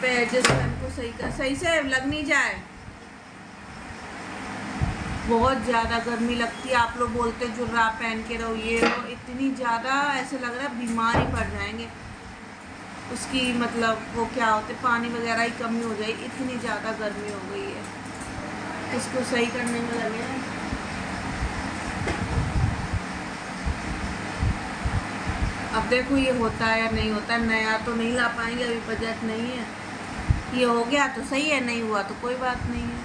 पे एडजस्टमेंट को सही से लग नहीं जाए। बहुत ज़्यादा गर्मी लगती है। आप लोग बोलते जुर्राब पहन के रहो, ये रहो, इतनी ज़्यादा ऐसे लग रहा है बीमार ही पड़ जाएंगे। उसकी मतलब वो क्या होते, पानी वगैरह ही कमी हो जाएगी, इतनी ज़्यादा गर्मी हो गई है। इसको सही करने में लगे हैं। अब देखो ये होता है या नहीं होता है। नया तो नहीं ला पाएंगे, अभी बजट नहीं है। ये हो गया तो सही है, नहीं हुआ तो कोई बात नहीं है,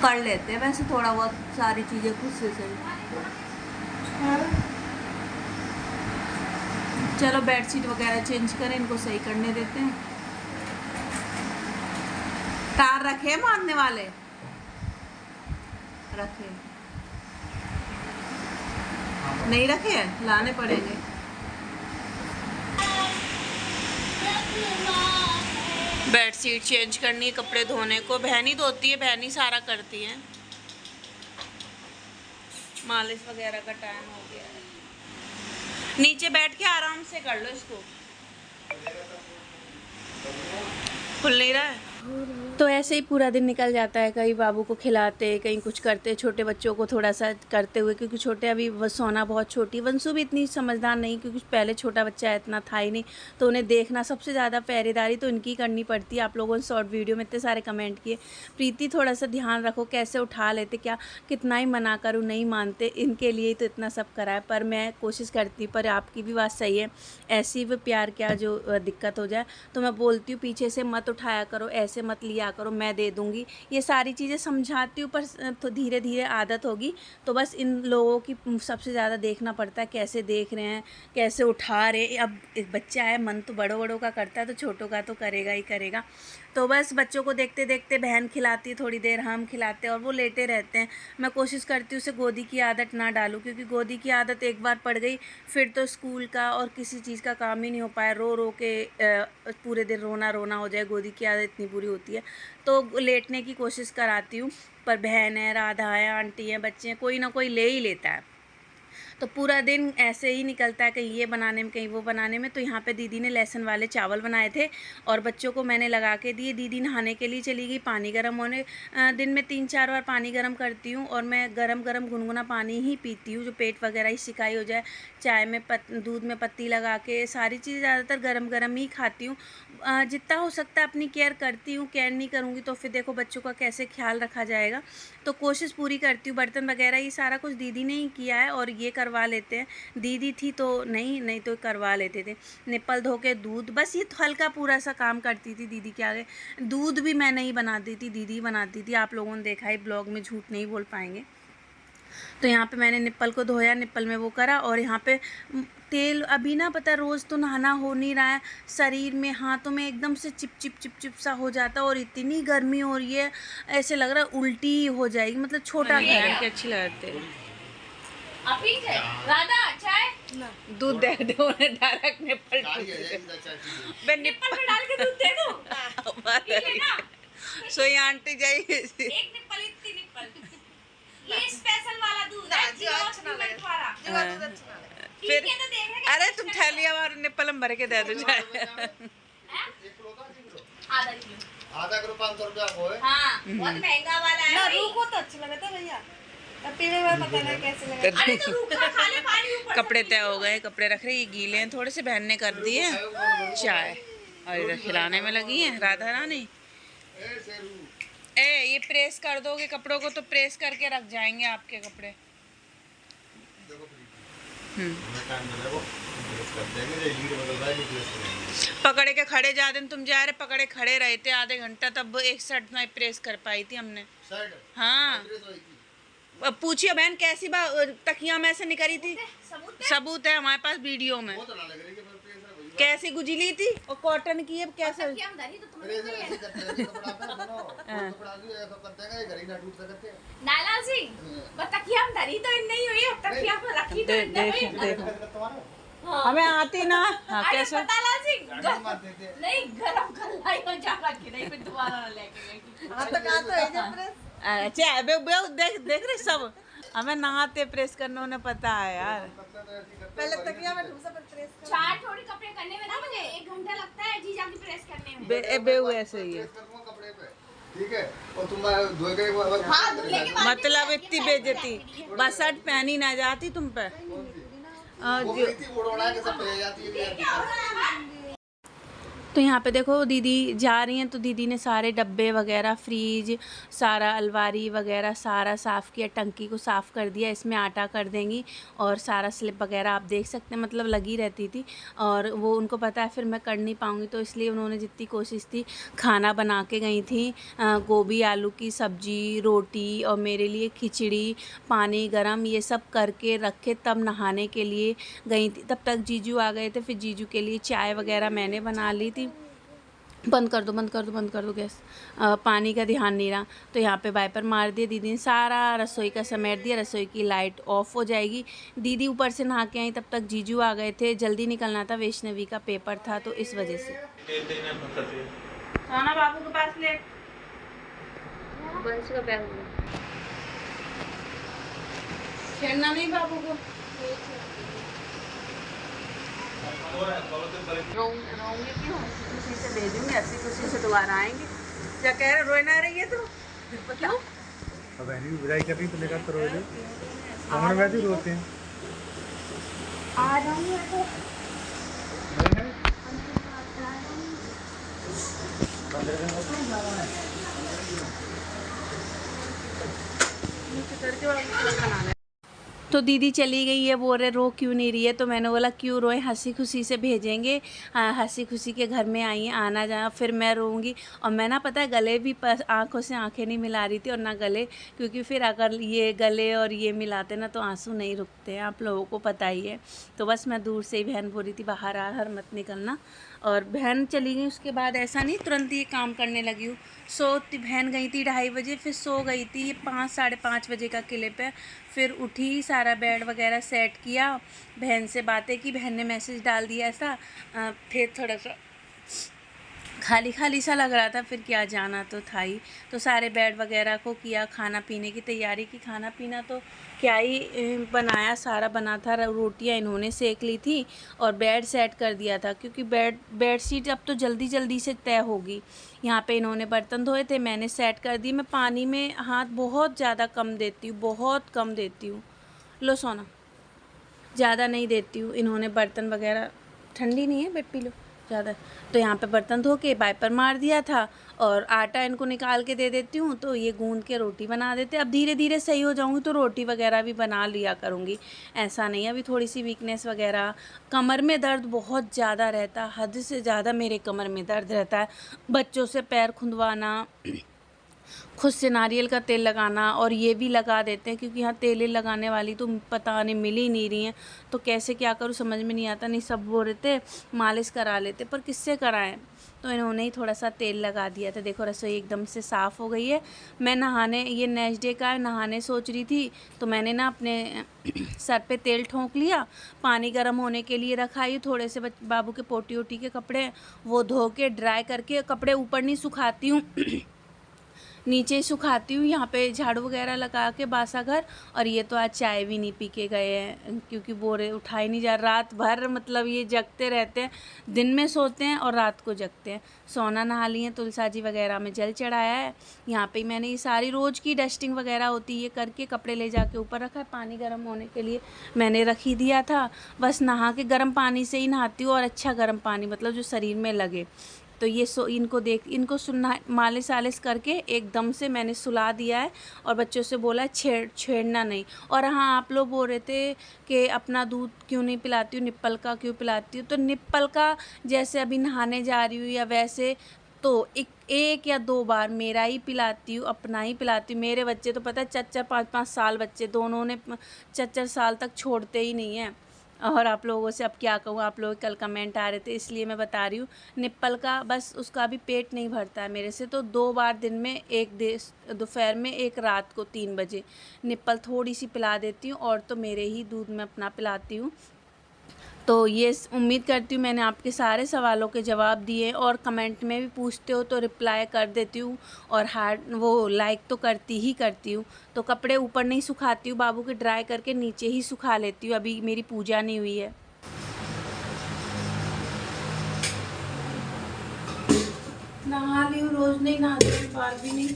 कर लेते हैं वैसे थोड़ा बहुत सारी चीज़ें खुद से सही। चलो बेडशीट वगैरह चेंज करें, इनको सही करने देते हैं। तार रखे मारने वाले, रखे नहीं रखे, लाने पड़ेंगे। बेडशीट चेंज करनी, कपड़े धोने को बहन ही धोती है, बहन ही सारा करती है। मालिश वगैरह का टाइम हो गया है। नीचे बैठ के आराम से कर लो इसको, खुल नहीं रहा है। तो ऐसे ही पूरा दिन निकल जाता है, कहीं बाबू को खिलाते, कहीं कुछ करते, छोटे बच्चों को थोड़ा सा करते हुए, क्योंकि छोटे अभी सोना बहुत छोटी। वंशु भी इतनी समझदार नहीं, क्योंकि पहले छोटा बच्चा इतना था ही नहीं, तो उन्हें देखना सबसे ज़्यादा पहरेदारी तो इनकी करनी पड़ती है। आप लोगों ने शॉर्ट वीडियो में इतने सारे कमेंट किए, प्रीति थोड़ा सा ध्यान रखो, कैसे उठा लेते, क्या कितना ही मना करूँ नहीं मानते, इनके लिए ही तो इतना सब करा है। पर मैं कोशिश करती हूँ, पर आपकी भी बात सही है, ऐसी भी प्यार क्या जो दिक्कत हो जाए तो मैं बोलती हूँ पीछे से मत उठाया करो, ऐसे मत लिया करो, मैं दे दूँगी, ये सारी चीज़ें समझाती हूँ। पर तो धीरे धीरे आदत होगी। तो बस इन लोगों की सबसे ज़्यादा देखना पड़ता है, कैसे देख रहे हैं, कैसे उठा रहे। अब एक बच्चा है, मन तो बड़ों बड़ों का करता है, तो छोटों का तो करेगा ही करेगा। तो बस बच्चों को देखते देखते बहन खिलाती है, थोड़ी देर हम खिलाते हैं और वो लेटे रहते हैं। मैं कोशिश करती हूँ उसे गोदी की आदत ना डालूँ, क्योंकि गोदी की आदत एक बार पड़ गई फिर तो स्कूल का और किसी चीज़ का काम ही नहीं हो पाया। रो रो के पूरे दिन रोना रोना हो जाए, गोदी की आदत इतनी बुरी होती है। तो लेटने की कोशिश कराती हूँ, पर बहन है, राधा है, आंटी है, बच्चे हैं, कोई ना कोई ले ही लेता है। तो पूरा दिन ऐसे ही निकलता है, कहीं ये बनाने में कहीं वो बनाने में। तो यहाँ पे दीदी ने लहसुन वाले चावल बनाए थे और बच्चों को मैंने लगा के दिए। दीदी नहाने के लिए चली गई, पानी गर्म होने, दिन में 3-4 बार पानी गर्म करती हूँ और मैं गरम गरम गुनगुना पानी ही पीती हूँ, जो पेट वगैरह ही सिकाई हो जाए। चाय में दूध में पत्ती लगा के, सारी चीज़ ज़्यादातर गरम गरम ही खाती हूँ। जितना हो सकता है अपनी केयर करती हूँ, केयर नहीं करूँगी तो फिर देखो बच्चों का कैसे ख्याल रखा जाएगा। तो कोशिश पूरी करती हूँ। बर्तन वगैरह ये सारा कुछ दीदी ने ही किया है और ये करवा लेते हैं। दीदी थी तो नहीं तो करवा लेते थे। निप्पल धो के दूध, बस ये हल्का पूरा सा काम करती थी दीदी के आगे। दूध भी मैं नहीं बनाती थी, दीदी बनाती थी। आप लोगों ने देखा ही ब्लॉग में, झूठ नहीं बोल पाएंगे। तो यहाँ पे मैंने निप्पल को धोया, निप्पल में वो करा। और यहाँ पे तेल अभी ना, पता है रोज़ तो नहाना हो नहीं रहा है, शरीर में हाथों में एकदम से चिप चिप सा हो जाता है। और इतनी गर्मी हो रही है, ऐसे लग रहा है उल्टी हो जाएगी। मतलब छोटा घर के अच्छी लगते हैं। राधा चाय दूध दे दो, डायरेक्ट निप्पल में डाल के दूध दे दो। सोई आंटी जाइए, एक निप्पल, इतनी निप्पल, ये स्पेशल वाला दूध है, फिर अरे तुम थैलियां और निप्पल हम भर के दे दो चाय। आधा किलो 500 रुपया वो है। हाँ, बहुत महंगा वाला है ना। रूखो तो अच्छा लगता है भैया, पीने में पता नहीं कैसे लगा। अरे तो रूखा खा ले, पानी ऊपर। कपड़े तय हो गए, कपड़े रख रहे, ये गीले हैं थोड़े से, बहन ने कर दिए चाय और इधर खिलाने में लगी है राधा रानी। ये प्रेस कर दोगे कपड़ों को तो प्रेस करके रख जाएंगे आपके कपड़े। पकड़े के खड़े जा दिन तुम जा रहे, पकड़े खड़े रहे थे आधे घंटा, तब एक शर्ट में प्रेस कर पाई थी हमने। हाँ पूछिए बहन कैसी तकिया में ऐसे निकली थी, सबूत है हमारे पास वीडियो में। कैसी गुजिली थी और कॉटन की है कैसे। नाला जी तकिया हम धरी तो नहीं हुई, तकिया पर रखी तो हमें आती ना। हाँ कैसे नहीं गरम कर लाई और जाकर के नहीं फिर दोबारा लेके गई। अच्छा देख रहे सब हमें नहाते प्रेस करने उन्हें पता है यार। पहले तकिया में ठूसा पर प्रेस कर। चार थोड़ी कपड़े करने में ना मुझे 1 घंटा लगता है जीजा की प्रेस करने में। बेहू ऐसे ही है। ठीक है और तुम धोए के मतलब इतनी बेइज्जती, बस शर्ट पहनी ना जाती तुम पे। तो यहाँ पे देखो दीदी जा रही हैं, तो दीदी ने सारे डब्बे वगैरह, फ्रीज, सारा अलमारी वगैरह सारा साफ़ किया, टंकी को साफ़ कर दिया। इसमें आटा कर देंगी और सारा स्लिप वगैरह आप देख सकते हैं, मतलब लगी रहती थी और वो उनको पता है फिर मैं कर नहीं पाऊँगी, तो इसलिए उन्होंने जितनी कोशिश थी खाना बना के गई थी। गोभी आलू की सब्ज़ी, रोटी और मेरे लिए खिचड़ी, पानी गरम, ये सब करके रखे तब नहाने के लिए गई थी। तब तक जीजू आ गए थे, फिर जीजू के लिए चाय वगैरह मैंने बना ली थी। बंद कर दो बंद कर दो बंद कर दो गैस। पानी का ध्यान नहीं रहा, तो यहाँ पे वाइपर मार दिया दीदी ने, सारा रसोई का समेट दिया। रसोई की लाइट ऑफ हो जाएगी। दीदी ऊपर से नहा के आई, तब तक जीजू आ गए थे, जल्दी निकलना था, वैष्णवी का पेपर था, तो इस वजह से। सोना बाबू के पास ले, बंस का बैग छेड़ना नहीं बाबू को। रोऊंगी क्यों? खुशी से भेजूंगी, हंसी खुशी से दोबारा आएंगे। क्या कह रहे, रोए ना रही है तो क्यों? अब बहनी भी बुराई कर रही तो लेकर तो रोए हम वैसे ही रोते हैं। आ जाऊंगी तो बनाना। तो दीदी चली गई है, बोल रहे रो क्यों नहीं रही है, तो मैंने बोला क्यों रोए, हंसी खुशी से भेजेंगे। हंसी खुशी के घर में आई हैं, आना जाना, फिर मैं रोऊंगी। और मैं ना पता है गले भी आंखों से आंखें नहीं मिला रही थी और ना गले, क्योंकि फिर अगर ये गले और ये मिलाते ना तो आंसू नहीं रुकते हैं, आप लोगों को पता ही है। तो बस मैं दूर से ही बहन बोल रही थी बाहर हर मत निकलना, और बहन चली गई। उसके बाद ऐसा नहीं तुरंत ये काम करने लगी हूँ। बहन गई थी 2:30 बजे, फिर सो गई थी 5 साढ़े 5 बजे का क्लिप है। फिर उठी, सारा बेड वगैरह सेट किया, बहन से बातें की, बहन ने मैसेज डाल दिया ऐसा। फिर थोड़ा सा खाली खाली सा लग रहा था, फिर क्या जाना तो था ही, तो सारे बेड वगैरह को किया, खाना पीने की तैयारी की। खाना पीना तो क्या ही बनाया, सारा बना था। रोटियां इन्होंने सेक ली थी और बेड सेट कर दिया था, क्योंकि बेडशीट अब तो जल्दी जल्दी से तय होगी। यहाँ पे इन्होंने बर्तन धोए थे, मैंने सेट कर दी। मैं पानी में हाथ बहुत ज़्यादा कम देती हूँ, बहुत कम देती हूँ। लो सोना, ज़्यादा नहीं देती हूँ। इन्होंने बर्तन वगैरह, ठंडी नहीं है बेड पी लो ज़्यादा। तो यहाँ पे बर्तन धो के वाइपर मार दिया था और आटा इनको निकाल के दे देती हूँ, तो ये गूंद के रोटी बना देते। अब धीरे धीरे सही हो जाऊँगी तो रोटी वगैरह भी बना लिया करूँगी, ऐसा नहीं। अभी थोड़ी सी वीकनेस वगैरह, कमर में दर्द बहुत ज़्यादा रहता, हद से ज़्यादा मेरे कमर में दर्द रहता है। बच्चों से पैर खुंदवाना, खुद से नारियल का तेल लगाना, और ये भी लगा देते हैं क्योंकि यहाँ तेल लगाने वाली तो पता नहीं मिल ही नहीं रही हैं, तो कैसे क्या करूँ समझ में नहीं आता। नहीं सब बोल रहे थे मालिश करा लेते, पर किससे कराएं, तो इन्होंने ही थोड़ा सा तेल लगा दिया था। देखो रसोई एकदम से साफ़ हो गई है। मैं नहाने, ये नेक्स्ट डे का है, नहाने सोच रही थी, तो मैंने ना अपने सर पे तेल ठोंक लिया, पानी गर्म होने के लिए रखा ही। थोड़े से बाबू के पोटी ओटी के कपड़े वो धो के ड्राई करके, कपड़े ऊपर नहीं सुखाती हूँ नीचे ही सुखाती हूँ। यहाँ पे झाड़ू वगैरह लगा के बासा घर। और ये तो आज चाय भी नहीं पी के गए हैं, क्योंकि बोरे उठा ही नहीं जा, रात भर मतलब ये जगते रहते हैं, दिन में सोते हैं और रात को जगते हैं। सोना नहा लिए, तुलसा जी वगैरह में जल चढ़ाया है। यहाँ पे मैंने ये सारी रोज़ की डस्टिंग वगैरह होती है, ये करके कपड़े ले जाके ऊपर रखा है। पानी गर्म होने के लिए मैंने रख ही दिया था। बस नहा के गर्म पानी से ही नहाती हूँ, और अच्छा गर्म पानी, मतलब जो शरीर में लगे। तो ये इनको सुनना, मालिश आलिश करके एकदम से मैंने सुला दिया है, और बच्चों से बोला छेड़ना नहीं। और हाँ, आप लोग बोल रहे थे कि अपना दूध क्यों नहीं पिलाती हूँ, निप्पल का क्यों पिलाती हूँ, तो निप्पल का जैसे अभी नहाने जा रही हूँ या वैसे, तो एक या 2 बार मेरा ही पिलाती हूँ, अपना ही पिलाती हूँ। मेरे बच्चे तो पता है 4-4 5-5 साल बच्चे, दोनों ने 4-4 साल तक छोड़ते ही नहीं हैं। और आप लोगों से अब क्या कहूँ, आप लोग कल कमेंट आ रहे थे इसलिए मैं बता रही हूँ। निप्पल का बस उसका भी पेट नहीं भरता है मेरे से, तो 2 बार दिन में, एक दोपहर में, एक रात को 3 बजे निप्पल थोड़ी सी पिला देती हूँ, और तो मेरे ही दूध में अपना पिलाती हूँ। तो ये उम्मीद करती हूँ मैंने आपके सारे सवालों के जवाब दिए, और कमेंट में भी पूछते हो तो रिप्लाई कर देती हूँ, और हार्ट वो लाइक तो करती हूँ। तो कपड़े ऊपर नहीं सुखाती हूँ, बाबू के ड्राई करके नीचे ही सुखा लेती हूँ। अभी मेरी पूजा नहीं हुई है। नहा ली हूँ, रोज़ नहीं नहाती हूँ, बाल भी नहीं,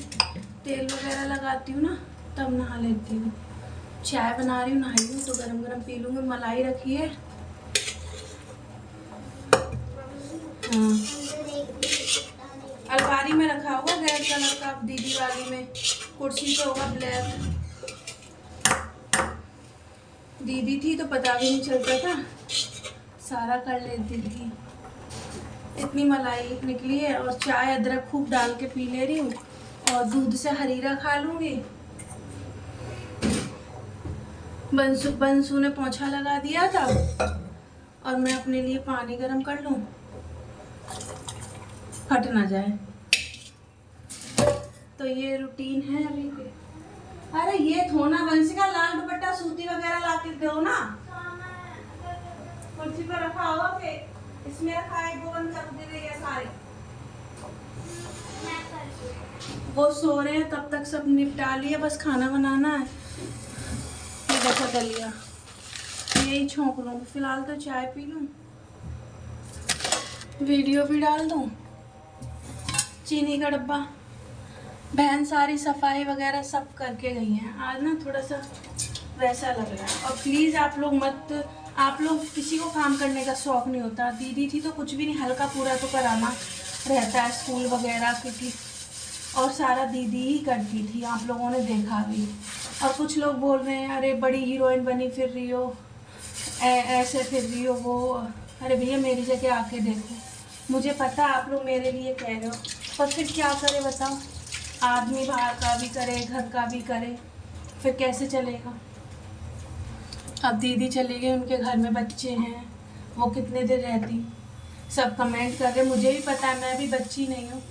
तेल वगैरह लगाती हूँ ना तब नहा लेती हूँ। चाय बना रही हूँ, नहाई हूँ तो गरम गरम पी लूँगी। मलाई रखी है। हाँ, अलमारी में रखा होगा रेड कलर का, दीदी वाली में। कुर्सी पे होगा ब्लैक। दीदी थी तो पता भी नहीं चलता था, सारा कर लेती थी। इतनी मलाई निकली है, और चाय अदरक खूब डाल के पी ले रही हूँ, और दूध से हरीरा खा लूँगी। बंसू ने पोंछा लगा दिया था, और मैं अपने लिए पानी गर्म कर लूँ, फट ना जाए। तो ये रूटीन है अभी के। अरे ये थोना वंशिका, लाल दुपट्टा सूती वगैरह ला के दो ना। कुर्सी पर रखा होगा, फिर इसमें रखा है, गोवन कर दे रही है सारे। वो सो रहे हैं, तब तक सब निपटा लिया, बस खाना बनाना है। ये देखो दलिया, यही छोंक लूँ फिलहाल, तो चाय पी लूँ, वीडियो भी डाल दूँ। चीनी का डब्बा, बहन सारी सफाई वगैरह सब करके गई हैं। आज ना थोड़ा सा वैसा लग रहा है। और प्लीज़ आप लोग किसी को काम करने का शौक़ नहीं होता। दीदी थी तो कुछ भी नहीं, हल्का पूरा तो कराना रहता है स्कूल वगैरह, क्योंकि और सारा दीदी ही करती थी, आप लोगों ने देखा भी। और कुछ लोग बोल रहे हैं अरे बड़ी हीरोइन बनी फिर रही हो, ऐसे फिर रही हो वो। अरे भैया मेरी जगह आके देखो, मुझे पता आप लोग मेरे लिए कह रहे हो, पर फिर क्या करे बताओ। आदमी बाहर का भी करे, घर का भी करे, फिर कैसे चलेगा। अब दीदी चली गई, उनके घर में बच्चे हैं, वो कितने देर रहती। सब कमेंट कर रहे, मुझे भी पता है, मैं भी बच्ची नहीं हूँ।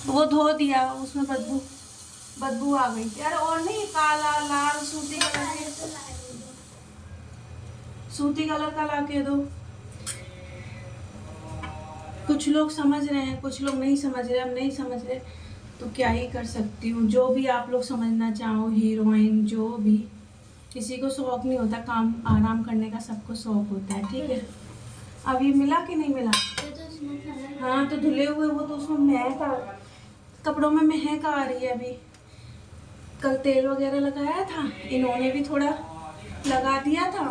वो धो दिया, उसमें बदबू आ गई यार। और नहीं, काला लाल सूती कलर का ला के दो। कुछ लोग समझ रहे हैं, कुछ लोग नहीं समझ रहे। अब नहीं समझ रहे तो क्या ही कर सकती हूँ। जो भी आप लोग समझना चाहो, हीरोइन जो भी, किसी को शौक नहीं होता काम आराम करने का, सबको शौक होता है, ठीक है। अब ये मिला कि नहीं मिला? हाँ तो धुले हुए वो तो उसमें महक, कपड़ों में महक आ रही है। अभी कल तेल वगैरह लगाया था, इन्होंने भी थोड़ा लगा दिया था,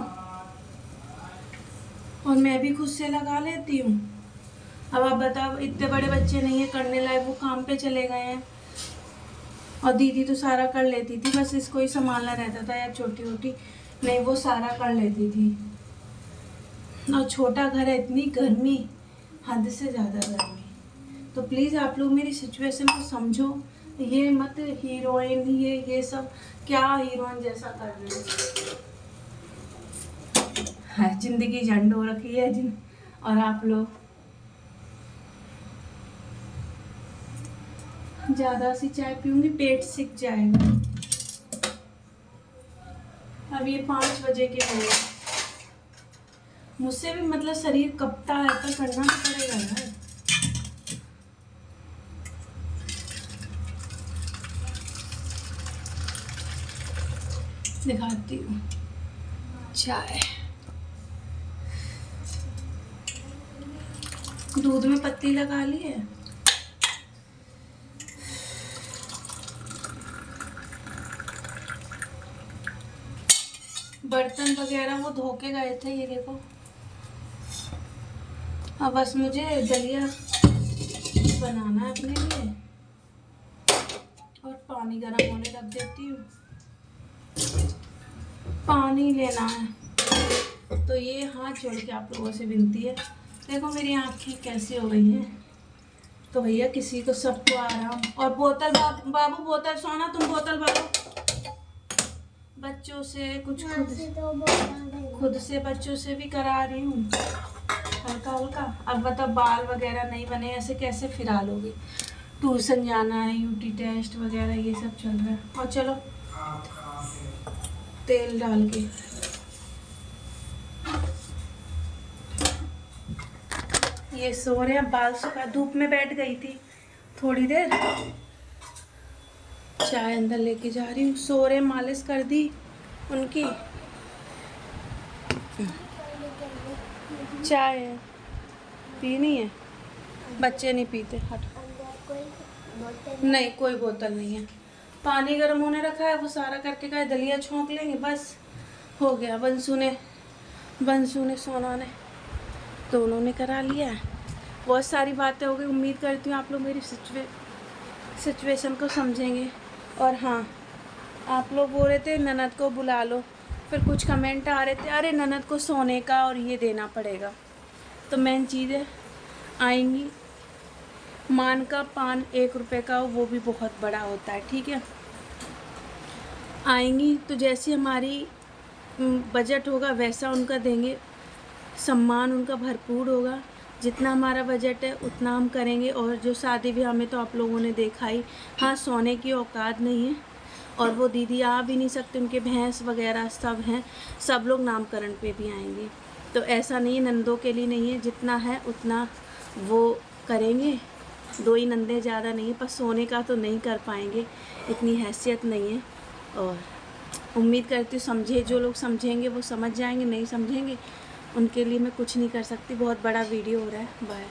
और मैं भी खुद से लगा लेती हूँ। अब आप बताओ, इतने बड़े बच्चे नहीं है करने लायक, वो काम पे चले गए हैं। और दीदी तो सारा कर लेती थी, बस इसको ही संभालना रहता था, या छोटी छोटी नहीं, वो सारा कर लेती थी। और छोटा घर है, इतनी गर्मी, हद से ज़्यादा गर्मी। तो प्लीज़ आप लोग मेरी सिचुएशन को समझो। ये मत हीरोइन ये सब क्या हीरोइन जैसा कर रहे हैं। जिंदगी झंड हो रखी है और आप लोग ज़्यादा सी चाय पीऊँगी, पेट सिक जाएगा। अब ये 5 बजे के हो गए, मुझसे भी मतलब शरीर कपता है, पर करना तो पड़ेगा यार। दिखाती हूँ चाय, दूध में पत्ती लगा ली है। बर्तन वगैरह वो धो के गए थे, ये देखो। अब बस मुझे दलिया बनाना है अपने लिए, और पानी गर्म होने रख देती हूँ। पानी लेना है। तो ये हाथ जोड़ के आप लोगों से विनती है, देखो मेरी आँखें कैसी हो गई हैं। तो भैया किसी को सबको आराम। और बोतल बाबू बोतल, सोना तुम बोतल भरो। बच्चों से कुछ खुद से बच्चों से भी करा रही हूँ हल्का हल्का। अब बता, बाल वगैरह नहीं बने, ऐसे कैसे फिरा लोगे। ट्यूशन जाना है, यूटी टेस्ट वगैरह ये सब चल रहा है। और चलो तेल डाल के ये सो रहे हैं, बाल सुखा, धूप में बैठ गई थी थोड़ी देर, चाय अंदर लेके जा रही हूँ। सो रहे, मालिश कर दी उनकी। चाय है, पीनी है, बच्चे नहीं पीते। हट, नहीं कोई बोतल नहीं है। पानी गर्म होने रखा है, वो सारा करके का दलिया छोंक लेंगे, बस हो गया। बंसू ने सोना ने दोनों ने करा लिया है। बहुत सारी बातें हो गई। उम्मीद करती हूँ आप लोग मेरी सिचुएशन को समझेंगे। और हाँ, आप लोग बोल रहे थे ननद को बुला लो, फिर कुछ कमेंट आ रहे थे अरे ननद को सोने का और ये देना पड़ेगा। तो मेन चीज़ है, आएंगी, मान का पान 1 रुपये का हो, वो भी बहुत बड़ा होता है, ठीक है। आएंगी तो जैसी हमारी बजट होगा वैसा उनका देंगे, सम्मान उनका भरपूर होगा। जितना हमारा बजट है उतना हम करेंगे। और जो शादी ब्याह में तो आप लोगों ने देखा ही, हाँ सोने की औकात नहीं है, और वो दीदी आ भी नहीं सकते, उनके भैंस वगैरह सब हैं, सब लोग नामकरण पे भी आएंगे। तो ऐसा नहीं है नंदों के लिए नहीं है, जितना है उतना वो करेंगे। 2 ही नंदे, ज़्यादा नहीं है, पर सोने का तो नहीं कर पाएंगे, इतनी हैसियत नहीं है। और उम्मीद करती हूँ समझे, जो लोग समझेंगे वो समझ जाएंगे, नहीं समझेंगे उनके लिए मैं कुछ नहीं कर सकती। बहुत बड़ा वीडियो हो रहा है। बाय।